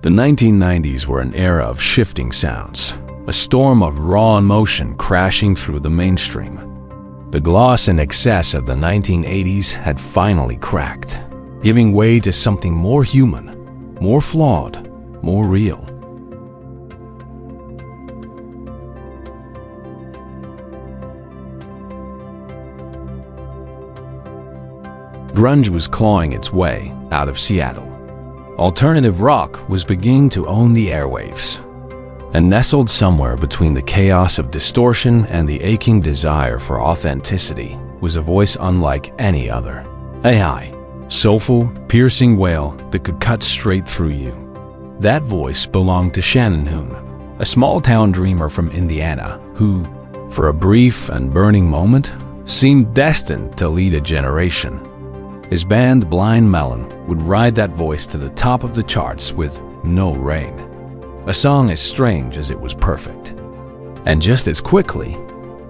The 1990s were an era of shifting sounds, a storm of raw emotion crashing through the mainstream. The gloss and excess of the 1980s had finally cracked, giving way to something more human, more flawed, more real. Grunge was clawing its way out of Seattle. Alternative rock was beginning to own the airwaves. And nestled somewhere between the chaos of distortion and the aching desire for authenticity was a voice unlike any other. A high, soulful, piercing wail that could cut straight through you. That voice belonged to Shannon Hoon, a small-town dreamer from Indiana who, for a brief and burning moment, seemed destined to lead a generation. His band Blind Melon would ride that voice to the top of the charts with No Rain, a song as strange as it was perfect. And just as quickly,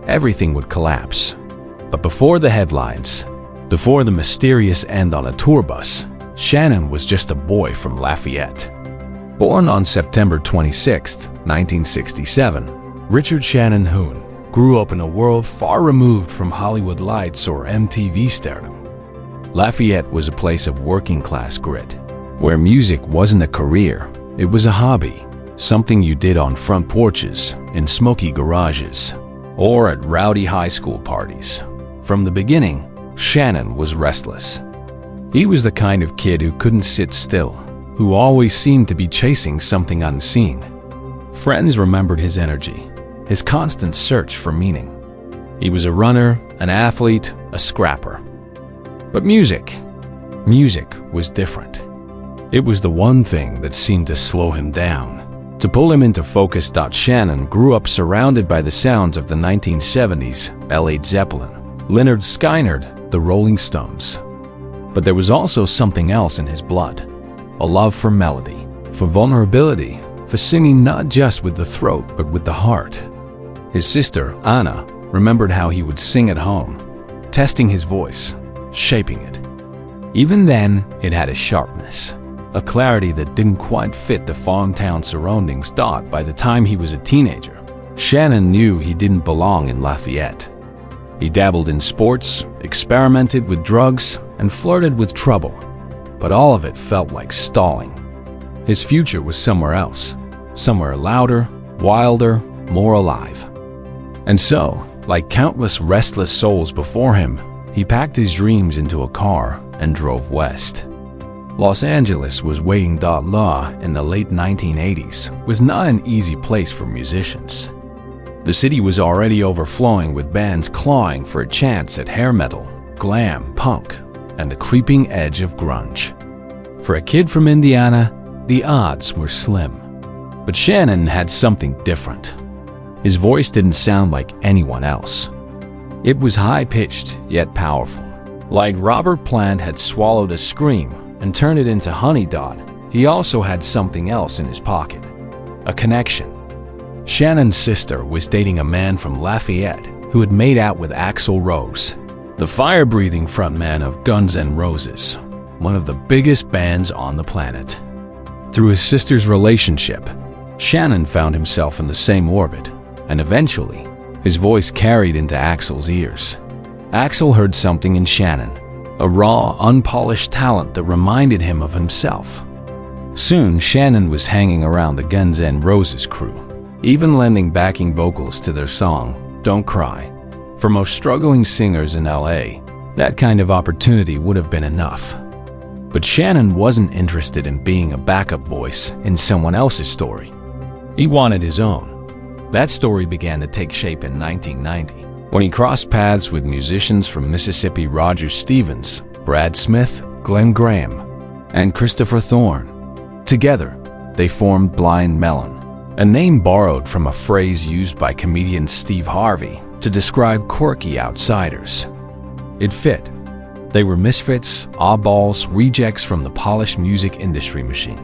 everything would collapse. But before the headlines, before the mysterious end on a tour bus, Shannon was just a boy from Lafayette. Born on September 26, 1967, Richard Shannon Hoon grew up in a world far removed from Hollywood lights or MTV stardom. Lafayette was a place of working-class grit, where music wasn't a career, it was a hobby, something you did on front porches, in smoky garages, or at rowdy high school parties. From the beginning, Shannon was restless. He was the kind of kid who couldn't sit still, who always seemed to be chasing something unseen. Friends remembered his energy, his constant search for meaning. He was a runner, an athlete, a scrapper. But music was different. It was the one thing that seemed to slow him down, to pull him into focus. Shannon grew up surrounded by the sounds of the 1970s, Led Zeppelin, Lynyrd Skynyrd, the Rolling Stones. But there was also something else in his blood, a love for melody, for vulnerability, for singing not just with the throat but with the heart. His sister, Anna, remembered how he would sing at home, testing his voice, shaping it. Even then, it had a sharpness, a clarity that didn't quite fit the farmtown surroundings. By the time he was a teenager, Shannon knew he didn't belong in Lafayette. He dabbled in sports, experimented with drugs, and flirted with trouble, but all of it felt like stalling. His future was somewhere else, somewhere louder, wilder, more alive. And so, like countless restless souls before him, he packed his dreams into a car and drove west. Los Angeles was waiting. Law in the late 1980s was not an easy place for musicians. The city was already overflowing with bands clawing for a chance at hair metal, glam, punk, and the creeping edge of grunge. For a kid from Indiana, the odds were slim. But Shannon had something different. His voice didn't sound like anyone else. It was high-pitched, yet powerful. Like Robert Plant had swallowed a scream and turned it into honey. He also had something else in his pocket, a connection. Shannon's sister was dating a man from Lafayette who had made out with Axl Rose, the fire-breathing frontman of Guns N' Roses, one of the biggest bands on the planet. Through his sister's relationship, Shannon found himself in the same orbit, and eventually, his voice carried into Axl's ears. Axl heard something in Shannon, a raw, unpolished talent that reminded him of himself. Soon, Shannon was hanging around the Guns N' Roses crew, even lending backing vocals to their song, Don't Cry. For most struggling singers in LA, that kind of opportunity would have been enough. But Shannon wasn't interested in being a backup voice in someone else's story. He wanted his own. That story began to take shape in 1990, when he crossed paths with musicians from Mississippi: Roger Stevens, Brad Smith, Glenn Graham, and Christopher Thorne. Together, they formed Blind Melon, a name borrowed from a phrase used by comedian Steve Harvey to describe quirky outsiders. It fit. They were misfits, oddballs, rejects from the polished music industry machine.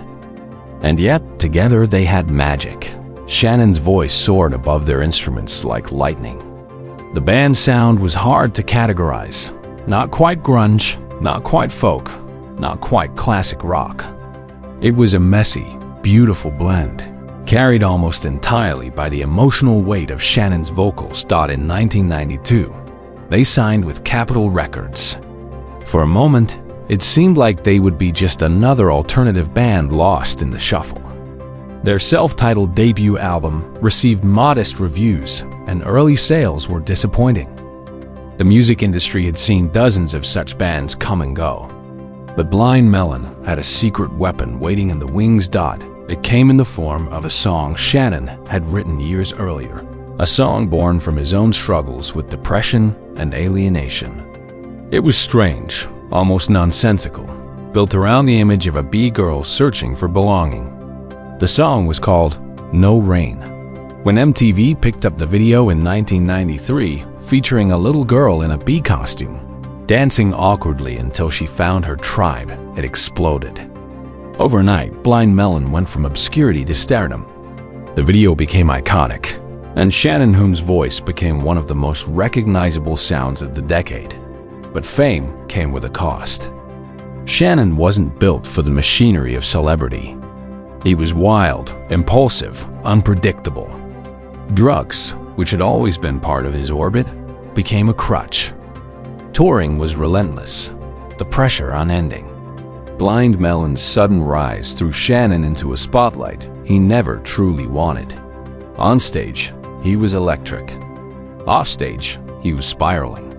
And yet, together they had magic. Shannon's voice soared above their instruments like lightning. The band's sound was hard to categorize. Not quite grunge, not quite folk, not quite classic rock. It was a messy, beautiful blend, carried almost entirely by the emotional weight of Shannon's vocals. In 1992, they signed with Capitol Records. For a moment, it seemed like they would be just another alternative band lost in the shuffle. Their self-titled debut album received modest reviews, and early sales were disappointing. The music industry had seen dozens of such bands come and go. But Blind Melon had a secret weapon waiting in the wings. It came in the form of a song Shannon had written years earlier, a song born from his own struggles with depression and alienation. It was strange, almost nonsensical, built around the image of a B-girl searching for belonging. The song was called No Rain. When MTV picked up the video in 1993, featuring a little girl in a bee costume, dancing awkwardly until she found her tribe, it exploded. Overnight, Blind Melon went from obscurity to stardom. The video became iconic, and Shannon Hoon's voice became one of the most recognizable sounds of the decade. But fame came with a cost. Shannon wasn't built for the machinery of celebrity. He was wild, impulsive, unpredictable. Drugs, which had always been part of his orbit, became a crutch. Touring was relentless, the pressure unending. Blind Melon's sudden rise threw Shannon into a spotlight he never truly wanted. On stage, he was electric. Off stage, he was spiraling.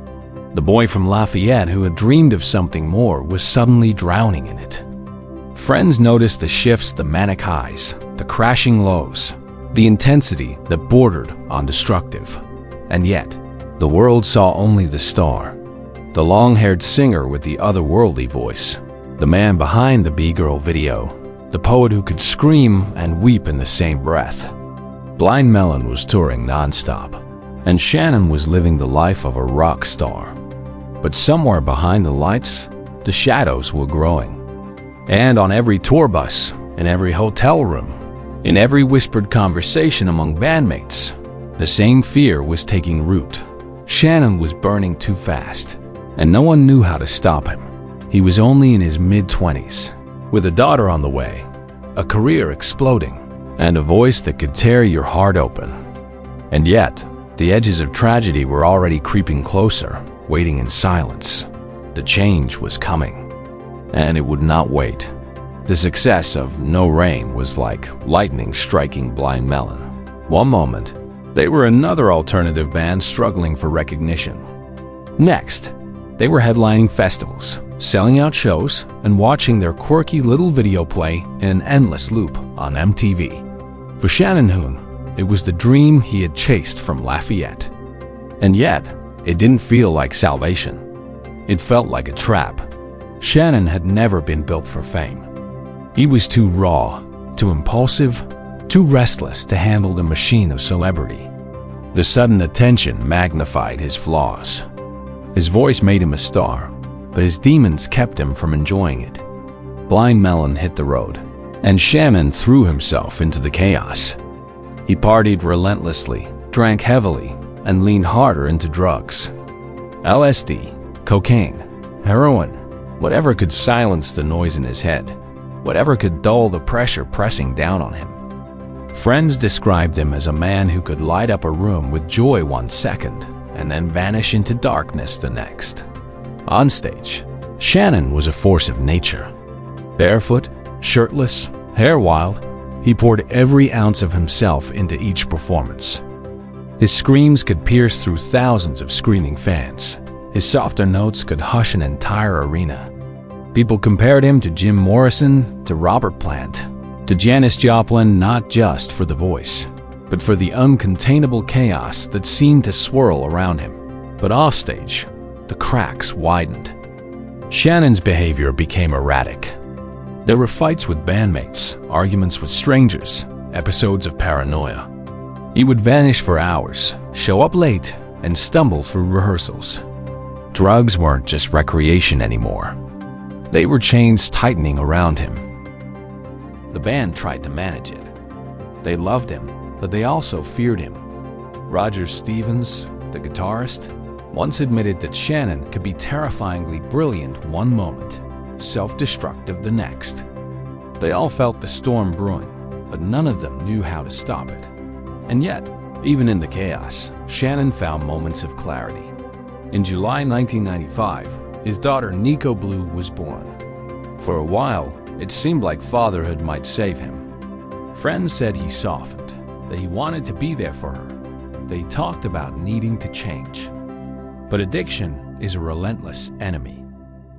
The boy from Lafayette who had dreamed of something more was suddenly drowning in it. Friends noticed the shifts, the manic highs, the crashing lows, the intensity that bordered on destructive. And yet, the world saw only the star, the long-haired singer with the otherworldly voice, the man behind the B-girl video, the poet who could scream and weep in the same breath. Blind Melon was touring non-stop, and Shannon was living the life of a rock star. But somewhere behind the lights, the shadows were growing. And on every tour bus, in every hotel room, in every whispered conversation among bandmates, the same fear was taking root. Shannon was burning too fast, and no one knew how to stop him. He was only in his mid-20s, with a daughter on the way, a career exploding, and a voice that could tear your heart open. And yet, the edges of tragedy were already creeping closer, waiting in silence. The change was coming, and it would not wait. The success of No Rain was like lightning striking Blind Melon. One moment, they were another alternative band struggling for recognition. Next, they were headlining festivals, selling out shows, and watching their quirky little video play in an endless loop on MTV. For Shannon Hoon, it was the dream he had chased from Lafayette. And yet, it didn't feel like salvation. It felt like a trap. Shannon had never been built for fame. He was too raw, too impulsive, too restless to handle the machine of celebrity. The sudden attention magnified his flaws. His voice made him a star, but his demons kept him from enjoying it. Blind Melon hit the road, and Shannon threw himself into the chaos. He partied relentlessly, drank heavily, and leaned harder into drugs. LSD, cocaine, heroin, whatever could silence the noise in his head, whatever could dull the pressure pressing down on him. Friends described him as a man who could light up a room with joy one second and then vanish into darkness the next. On stage, Shannon was a force of nature. Barefoot, shirtless, hair wild, he poured every ounce of himself into each performance. His screams could pierce through thousands of screaming fans. His softer notes could hush an entire arena. People compared him to Jim Morrison, to Robert Plant, to Janis Joplin, not just for the voice, but for the uncontainable chaos that seemed to swirl around him. But offstage, the cracks widened. Shannon's behavior became erratic. There were fights with bandmates, arguments with strangers, episodes of paranoia. He would vanish for hours, show up late, and stumble through rehearsals. Drugs weren't just recreation anymore. They were chains tightening around him. The band tried to manage it. They loved him, but they also feared him. Roger Stevens, the guitarist, once admitted that Shannon could be terrifyingly brilliant one moment, self-destructive the next. They all felt the storm brewing, but none of them knew how to stop it. And yet, even in the chaos, Shannon found moments of clarity. In July 1995, his daughter Nico Blue was born. For a while, it seemed like fatherhood might save him. Friends said he softened, that he wanted to be there for her. They talked about needing to change. But addiction is a relentless enemy.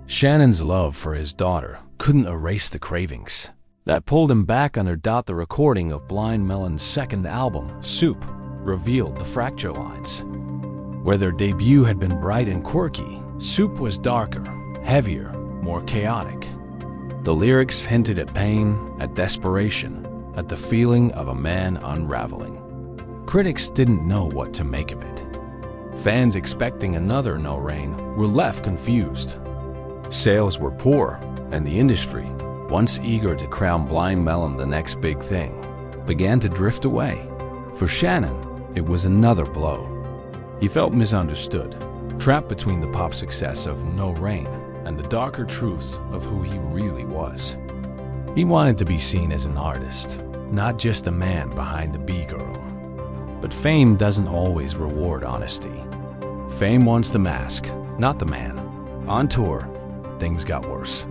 Shannon's love for his daughter couldn't erase the cravings that pulled him back on her. The recording of Blind Melon's second album, Soup, revealed the fracture lines. Where their debut had been bright and quirky, Soup was darker, heavier, more chaotic. The lyrics hinted at pain, at desperation, at the feeling of a man unraveling. Critics didn't know what to make of it. Fans expecting another No Rain were left confused. Sales were poor, and the industry, once eager to crown Blind Melon the next big thing, began to drift away. For Shannon, it was another blow. He felt misunderstood, trapped between the pop success of No Rain and the darker truth of who he really was. He wanted to be seen as an artist, not just a man behind the B-girl. But fame doesn't always reward honesty. Fame wants the mask, not the man. On tour, things got worse.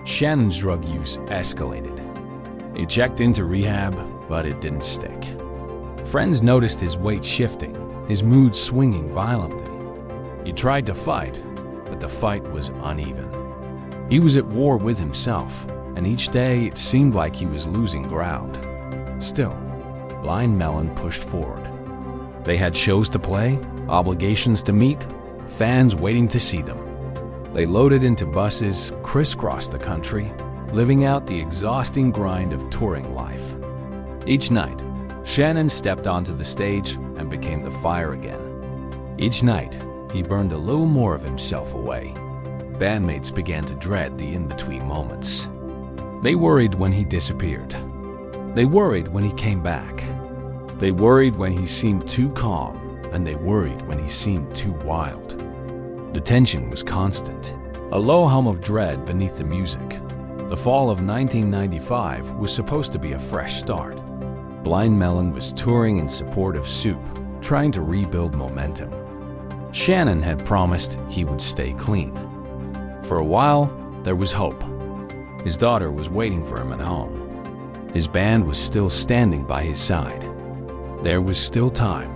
Shannon's drug use escalated. He checked into rehab, but it didn't stick. Friends noticed his weight shifting, his mood swinging violently. He tried to fight, but the fight was uneven. He was at war with himself, and each day it seemed like he was losing ground. Still, Blind Melon pushed forward. They had shows to play, obligations to meet, fans waiting to see them. They loaded into buses, crisscrossed the country, living out the exhausting grind of touring life. Each night, Shannon stepped onto the stage and became the fire again. Each night, he burned a little more of himself away. Bandmates began to dread the in-between moments. They worried when he disappeared. They worried when he came back. They worried when he seemed too calm, and they worried when he seemed too wild. The tension was constant, a low hum of dread beneath the music. The fall of 1995 was supposed to be a fresh start. Blind Melon was touring in support of Soup, trying to rebuild momentum. Shannon had promised he would stay clean. For a while, there was hope. His daughter was waiting for him at home. His band was still standing by his side. There was still time,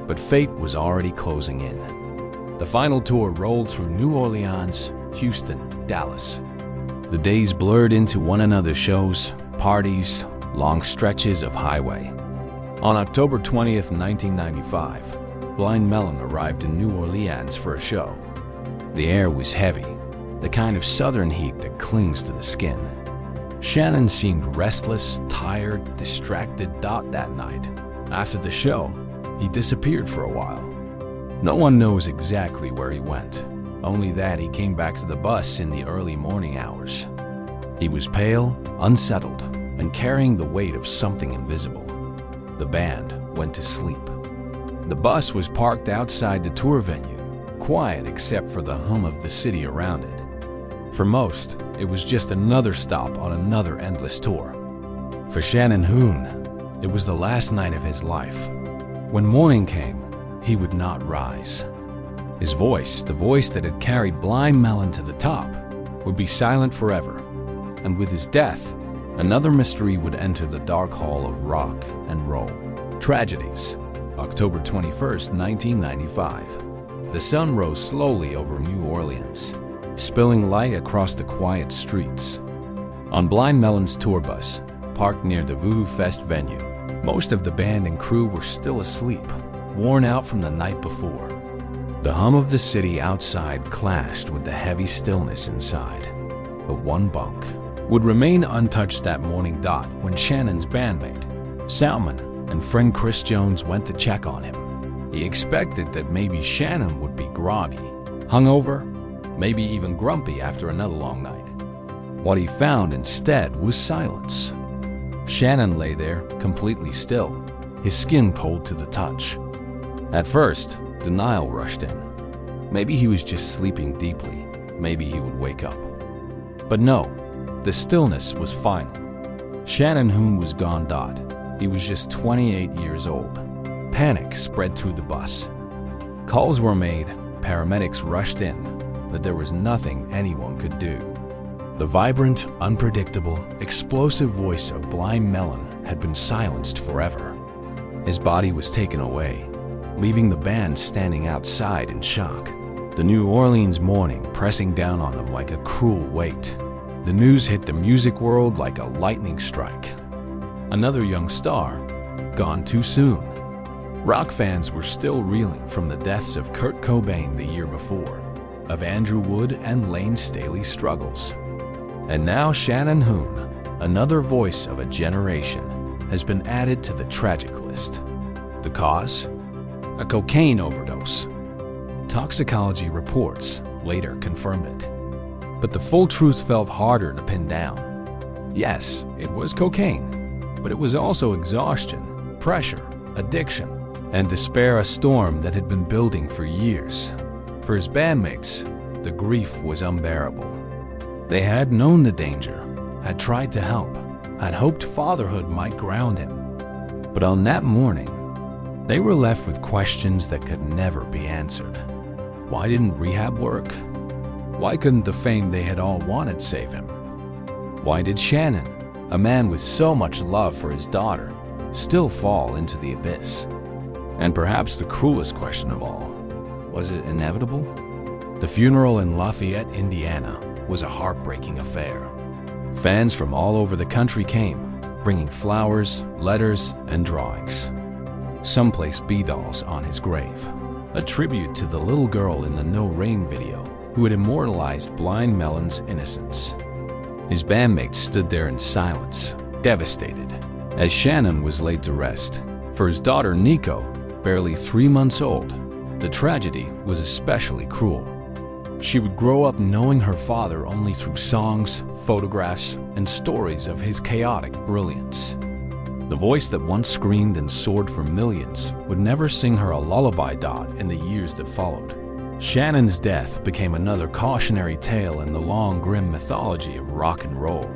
but fate was already closing in. The final tour rolled through New Orleans, Houston, Dallas. The days blurred into one another's shows, parties, long stretches of highway. On October 20th, 1995, Blind Melon arrived in New Orleans for a show. The air was heavy, the kind of southern heat that clings to the skin. Shannon seemed restless, tired, distracted. That night, after the show, he disappeared for a while. No one knows exactly where he went, only that he came back to the bus in the early morning hours. He was pale, unsettled, and carrying the weight of something invisible. The band went to sleep. The bus was parked outside the tour venue, quiet except for the hum of the city around it. For most, it was just another stop on another endless tour. For Shannon Hoon, it was the last night of his life. When morning came, he would not rise. His voice, the voice that had carried Blind Melon to the top, would be silent forever. And with his death, another mystery would enter the dark hall of rock and roll. Tragedies. October 21st, 1995. The sun rose slowly over New Orleans, spilling light across the quiet streets. On Blind Melon's tour bus, parked near the Voodoo Fest venue, most of the band and crew were still asleep, worn out from the night before. The hum of the city outside clashed with the heavy stillness inside. But one bunk would remain untouched that morning. When Shannon's bandmate, Salmon, and friend Chris Jones went to check on him. He expected that maybe Shannon would be groggy, hungover, maybe even grumpy after another long night. What he found instead was silence. Shannon lay there, completely still, his skin cold to the touch. At first, denial rushed in. Maybe he was just sleeping deeply. Maybe he would wake up. But no, the stillness was final. Shannon Hoon was gone. He was just 28 years old. Panic spread through the bus. Calls were made, paramedics rushed in, but there was nothing anyone could do. The vibrant, unpredictable, explosive voice of blind Melon had been silenced forever. His body was taken away, leaving the band standing outside in shock. The New Orleans morning pressing down on them like a cruel weight. The news hit the music world like a lightning strike. Another young star, gone too soon. Rock fans were still reeling from the deaths of Kurt Cobain the year before, of Andrew Wood and Lane Staley's struggles. And now Shannon Hoon, another voice of a generation, has been added to the tragic list. The cause? A cocaine overdose. Toxicology reports later confirmed it. But the full truth felt harder to pin down. Yes, it was cocaine, but it was also exhaustion, pressure, addiction, and despair, a storm that had been building for years. For his bandmates, the grief was unbearable. They had known the danger, had tried to help, had hoped fatherhood might ground him. But on that morning, they were left with questions that could never be answered. Why didn't rehab work? Why couldn't the fame they had all wanted save him? Why did Shannon, a man with so much love for his daughter, still fall into the abyss? And perhaps the cruelest question of all, was it inevitable? The funeral in Lafayette, Indiana, was a heartbreaking affair. Fans from all over the country came, bringing flowers, letters, and drawings. Some placed B-dolls on his grave, a tribute to the little girl in the No Rain video who had immortalized blind Melon's innocence. His bandmates stood there in silence, devastated, as Shannon was laid to rest. For his daughter Nico, barely 3 months old, the tragedy was especially cruel. She would grow up knowing her father only through songs, photographs, and stories of his chaotic brilliance. The voice that once screamed and soared for millions would never sing her a lullaby in the years that followed. Shannon's death became another cautionary tale in the long, grim mythology of rock and roll.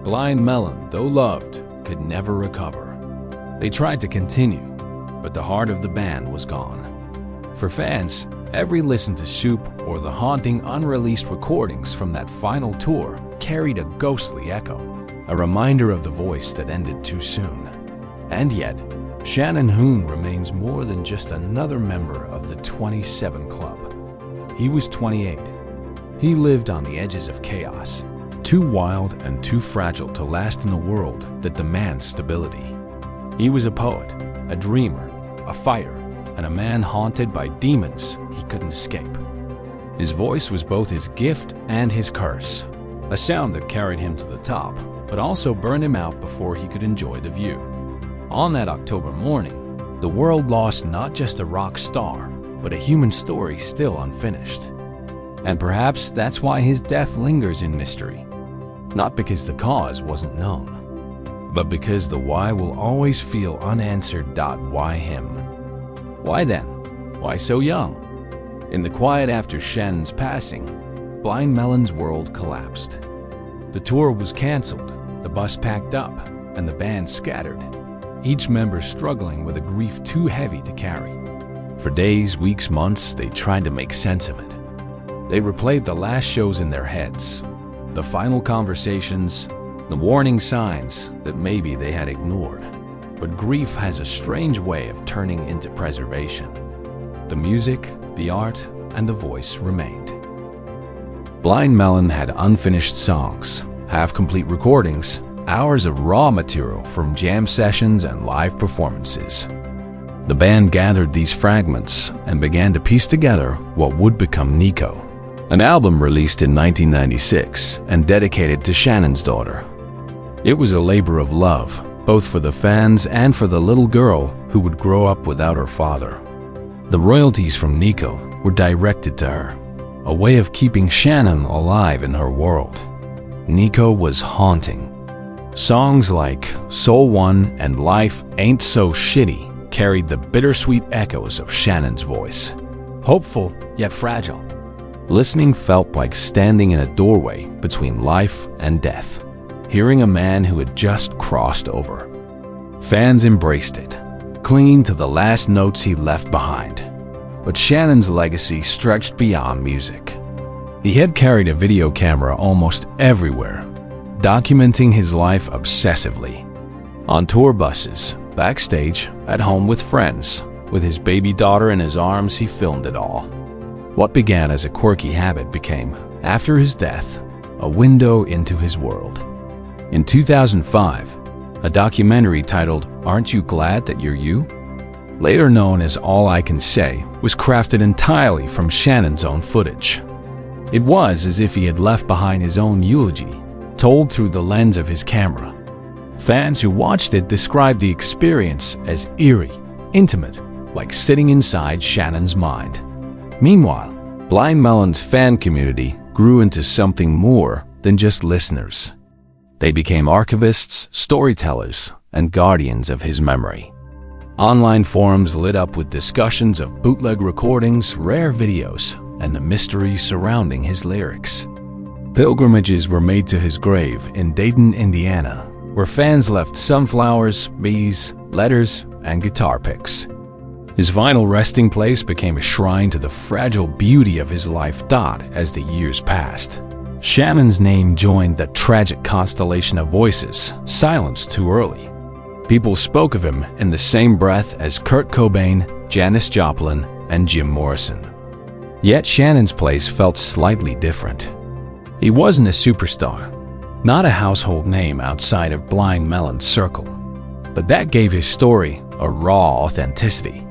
Blind Melon, though loved, could never recover. They tried to continue, but the heart of the band was gone. For fans, every listen to Soup or the haunting unreleased recordings from that final tour carried a ghostly echo, a reminder of the voice that ended too soon. And yet, Shannon Hoon remains more than just another member of the 27 Club. He was 28. He lived on the edges of chaos, too wild and too fragile to last in a world that demands stability. He was a poet, a dreamer, a fighter, and a man haunted by demons he couldn't escape. His voice was both his gift and his curse, a sound that carried him to the top, but also burned him out before he could enjoy the view. On that October morning, the world lost not just a rock star, but a human story still unfinished. And perhaps that's why his death lingers in mystery. Not because the cause wasn't known, but because the why will always feel unanswered. Why him? Why then? Why so young? In the quiet after Shannon's passing, Blind Melon's world collapsed. The tour was canceled, the bus packed up, and the band scattered, each member struggling with a grief too heavy to carry. For days, weeks, months, they tried to make sense of it. They replayed the last shows in their heads, the final conversations, the warning signs that maybe they had ignored. But grief has a strange way of turning into preservation. The music, the art, and the voice remained. Blind Melon had unfinished songs, half-complete recordings, hours of raw material from jam sessions and live performances. The band gathered these fragments and began to piece together what would become Nico, an album released in 1996 and dedicated to Shannon's daughter. It was a labor of love, both for the fans and for the little girl who would grow up without her father. The royalties from Nico were directed to her, a way of keeping Shannon alive in her world. Nico was haunting. Songs like Soul One and Life Ain't So Shitty carried the bittersweet echoes of Shannon's voice. Hopeful, yet fragile. Listening felt like standing in a doorway between life and death. hearing a man who had just crossed over. Fans embraced it, clinging to the last notes he left behind. But Shannon's legacy stretched beyond music. He had carried a video camera almost everywhere, documenting his life obsessively. On tour buses, backstage, at home with friends, with his baby daughter in his arms, he filmed it all. What began as a quirky habit became, after his death, a window into his world. In 2005, a documentary titled "Aren't You Glad That You're You?", later known as All I Can Say, was crafted entirely from Shannon's own footage. It was as if he had left behind his own eulogy, told through the lens of his camera. Fans who watched it described the experience as eerie, intimate, like sitting inside Shannon's mind. Meanwhile, Blind Melon's fan community grew into something more than just listeners. They became archivists, storytellers, and guardians of his memory. Online forums lit up with discussions of bootleg recordings, rare videos, and the mystery surrounding his lyrics. Pilgrimages were made to his grave in Dayton, Indiana, where fans left sunflowers, bees, letters, and guitar picks. His final resting place became a shrine to the fragile beauty of his life. As the years passed, Shannon's name joined the tragic constellation of voices silenced too early. People spoke of him in the same breath as Kurt Cobain, Janis Joplin, and Jim Morrison. Yet Shannon's place felt slightly different. He wasn't a superstar, not a household name outside of Blind Melon's circle, but that gave his story a raw authenticity.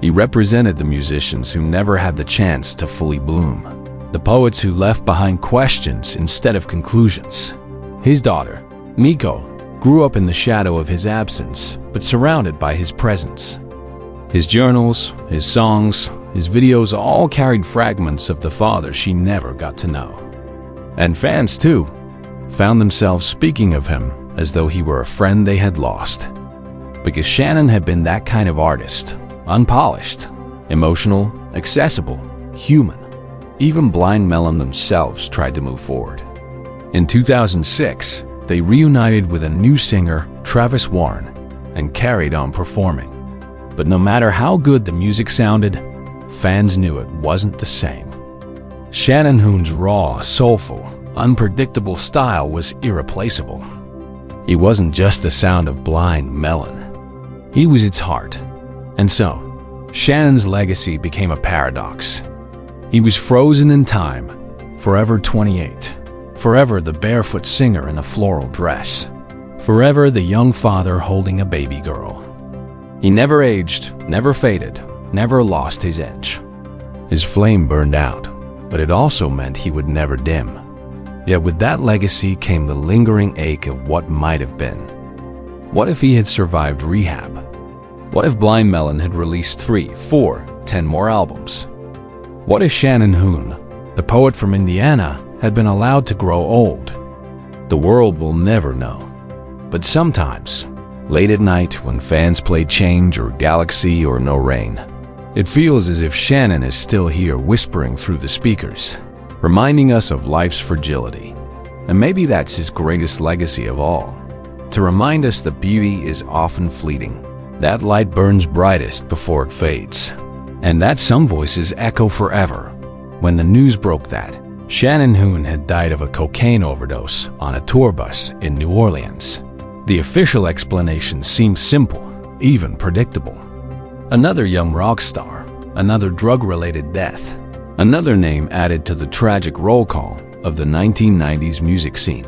He represented the musicians who never had the chance to fully bloom, the poets who left behind questions instead of conclusions. His daughter, Miko, grew up in the shadow of his absence, but surrounded by his presence. His journals, his songs, his videos all carried fragments of the father she never got to know. And fans, too, found themselves speaking of him as though he were a friend they had lost. Because Shannon had been that kind of artist, unpolished, emotional, accessible, human. Even Blind Melon themselves tried to move forward. In 2006, they reunited with a new singer, Travis Warren, and carried on performing. But no matter how good the music sounded, fans knew it wasn't the same. Shannon Hoon's raw, soulful, unpredictable style was irreplaceable. He wasn't just the sound of Blind Melon. He was its heart. And so, Shannon's legacy became a paradox. He was frozen in time, forever 28, forever the barefoot singer in a floral dress, forever the young father holding a baby girl. He never aged, never faded, never lost his edge. His flame burned out, but it also meant he would never dim. Yet with that legacy came the lingering ache of what might have been. What if he had survived rehab? What if Blind Melon had released 3, 4, 10 more albums? What if Shannon Hoon, the poet from Indiana, had been allowed to grow old? The world will never know. But sometimes, late at night when fans play Change or Galaxy or No Rain, it feels as if Shannon is still here whispering through the speakers, reminding us of life's fragility. And maybe that's his greatest legacy of all, to remind us that beauty is often fleeting, that light burns brightest before it fades, and that some voices echo forever. When the news broke that Shannon Hoon had died of a cocaine overdose on a tour bus in New Orleans, the official explanation seemed simple, even predictable. Another young rock star, another drug-related death, another name added to the tragic roll call of the 1990s music scene.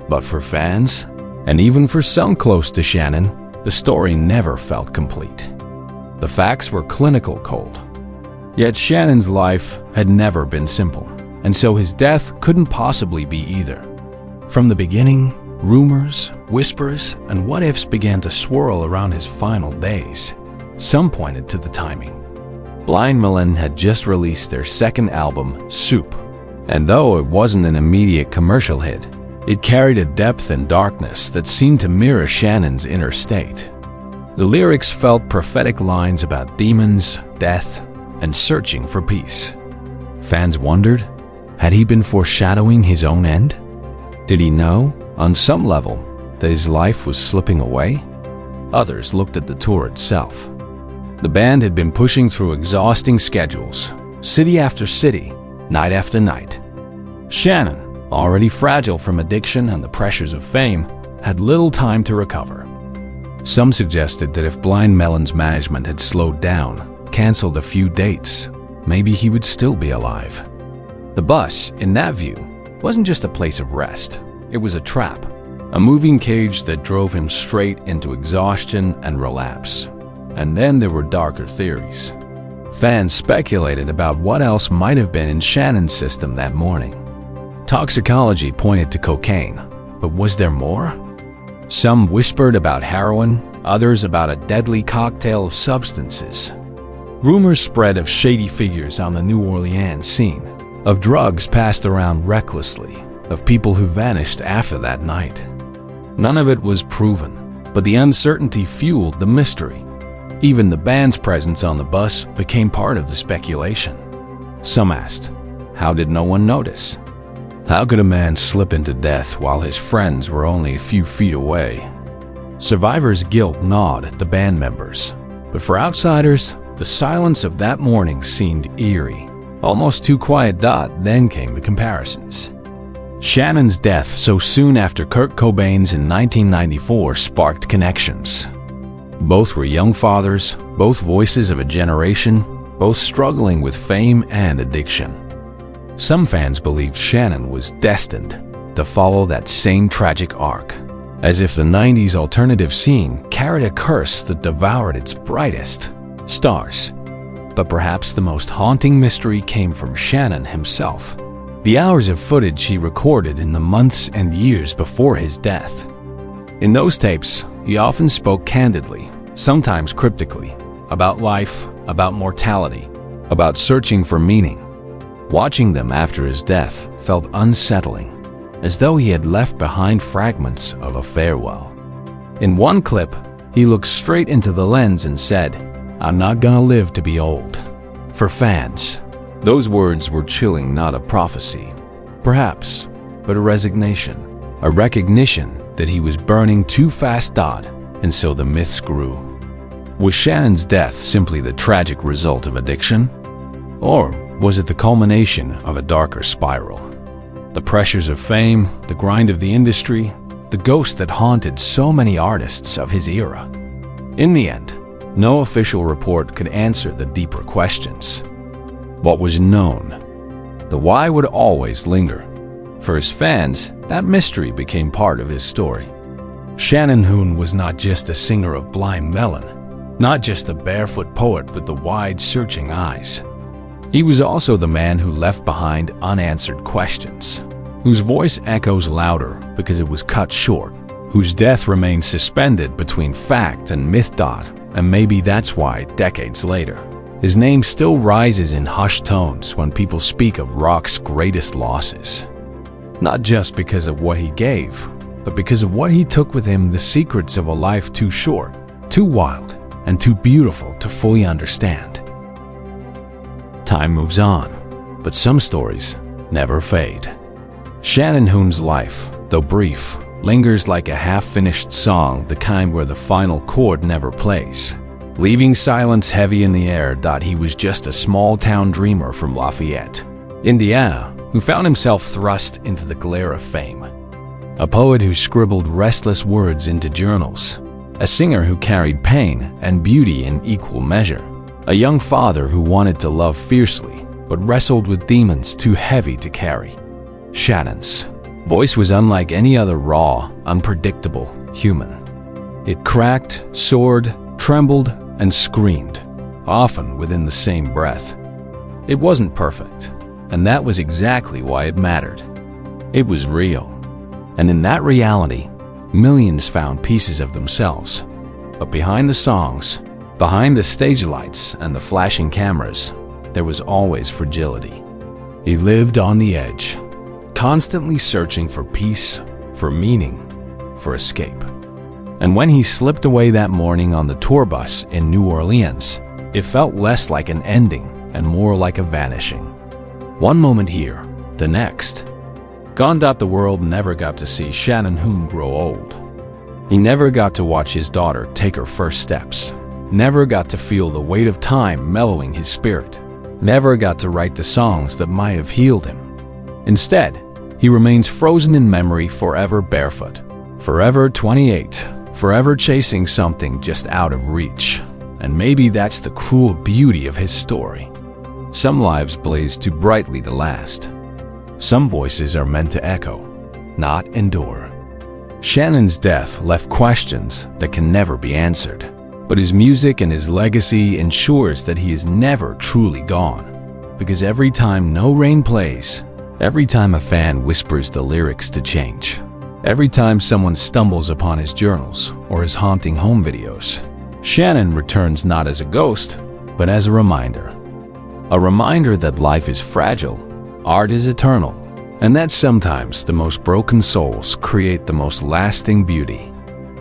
But for fans, and even for some close to Shannon, the story never felt complete. The facts were clinical cold. Yet Shannon's life had never been simple, and so his death couldn't possibly be either. From the beginning, rumors, whispers, and what-ifs began to swirl around his final days. Some pointed to the timing. Blind Melon had just released their second album, Soup, and though it wasn't an immediate commercial hit, it carried a depth and darkness that seemed to mirror Shannon's inner state. The lyrics felt prophetic lines about demons, death, and searching for peace. Fans wondered, had he been foreshadowing his own end? Did he know, On some level, that his life was slipping away. Others looked at the tour itself. The band had been pushing through exhausting schedules, city after city, night after night. Shannon, already fragile from addiction and the pressures of fame, had little time to recover. Some suggested that if Blind Melon's management had slowed down, canceled a few dates, maybe he would still be alive. The bus, in that view, wasn't just a place of rest. It was a trap, a moving cage that drove him straight into exhaustion and relapse. And then there were darker theories. Fans speculated about what else might have been in Shannon's system that morning. Toxicology pointed to cocaine, but was there more? Some whispered about heroin, others about a deadly cocktail of substances. Rumors spread of shady figures on the New Orleans scene, of drugs passed around recklessly, of people who vanished after that night. None of it was proven, but the uncertainty fueled the mystery. Even the band's presence on the bus became part of the speculation. Some asked, how did no one notice? How could a man slip into death while his friends were only a few feet away? Survivors' guilt gnawed at the band members, but for outsiders, the silence of that morning seemed eerie, almost too quiet. Then came the comparisons. Shannon's death so soon after Kurt Cobain's in 1994 sparked connections. Both were young fathers, both voices of a generation, both struggling with fame and addiction. Some fans believed Shannon was destined to follow that same tragic arc, as if the 90s alternative scene carried a curse that devoured its brightest stars. But perhaps the most haunting mystery came from Shannon himself. The hours of footage he recorded in the months and years before his death. In those tapes, he often spoke candidly, sometimes cryptically, about life, about mortality, about searching for meaning. Watching them after his death felt unsettling, as though he had left behind fragments of a farewell. In one clip, he looked straight into the lens and said, "I'm not gonna live to be old." For fans, those words were chilling, not a prophecy, perhaps, but a resignation, a recognition that he was burning too fast. And so the myths grew. Was Shannon's death simply the tragic result of addiction? Or was it the culmination of a darker spiral? The pressures of fame, the grind of the industry, the ghost that haunted so many artists of his era. In the end, no official report could answer the deeper questions. What was known? The why would always linger. For his fans, that mystery became part of his story. Shannon Hoon was not just a singer of Blind Melon, not just a barefoot poet with the wide, searching eyes. He was also the man who left behind unanswered questions, whose voice echoes louder because it was cut short, whose death remains suspended between fact and myth. And maybe that's why, decades later, his name still rises in hushed tones when people speak of rock's greatest losses. Not just because of what he gave, but because of what he took with him, the secrets of a life too short, too wild, and too beautiful to fully understand. Time moves on, but some stories never fade. Shannon Hoon's life, though brief, lingers like a half-finished song, the kind where the final chord never plays, leaving silence heavy in the air. He was just a small-town dreamer from Lafayette, Indiana, who found himself thrust into the glare of fame. A poet who scribbled restless words into journals, a singer who carried pain and beauty in equal measure, a young father who wanted to love fiercely but wrestled with demons too heavy to carry. Shannon's voice was unlike any other, raw, unpredictable human. It cracked, soared, trembled, and screamed, often within the same breath. It wasn't perfect, and that was exactly why it mattered. It was real, and in that reality, millions found pieces of themselves. But behind the songs, behind the stage lights and the flashing cameras, there was always fragility. He lived on the edge, constantly searching for peace, for meaning, for escape. And when he slipped away that morning on the tour bus in New Orleans, it felt less like an ending and more like a vanishing. One moment here, the next, Gone. The world never got to see Shannon Hoon grow old. He never got to watch his daughter take her first steps. Never got to feel the weight of time mellowing his spirit. Never got to write the songs that might have healed him. Instead, he remains frozen in memory, forever barefoot, forever 28, forever chasing something just out of reach. And maybe that's the cruel beauty of his story. Some lives blaze too brightly to last. Some voices are meant to echo, not endure. Shannon's death left questions that can never be answered, but his music and his legacy ensures that he is never truly gone. Because every time No Rain plays, every time a fan whispers the lyrics to change, every time someone stumbles upon his journals or his haunting home videos, Shannon returns not as a ghost, but as a reminder. A reminder that life is fragile, art is eternal, and that sometimes the most broken souls create the most lasting beauty.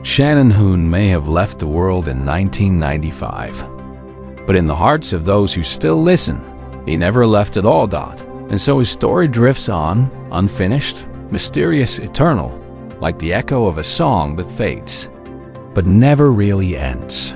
Shannon Hoon may have left the world in 1995, but in the hearts of those who still listen, he never left at all. And so his story drifts on, unfinished, mysterious, eternal, like the echo of a song that fades, but never really ends.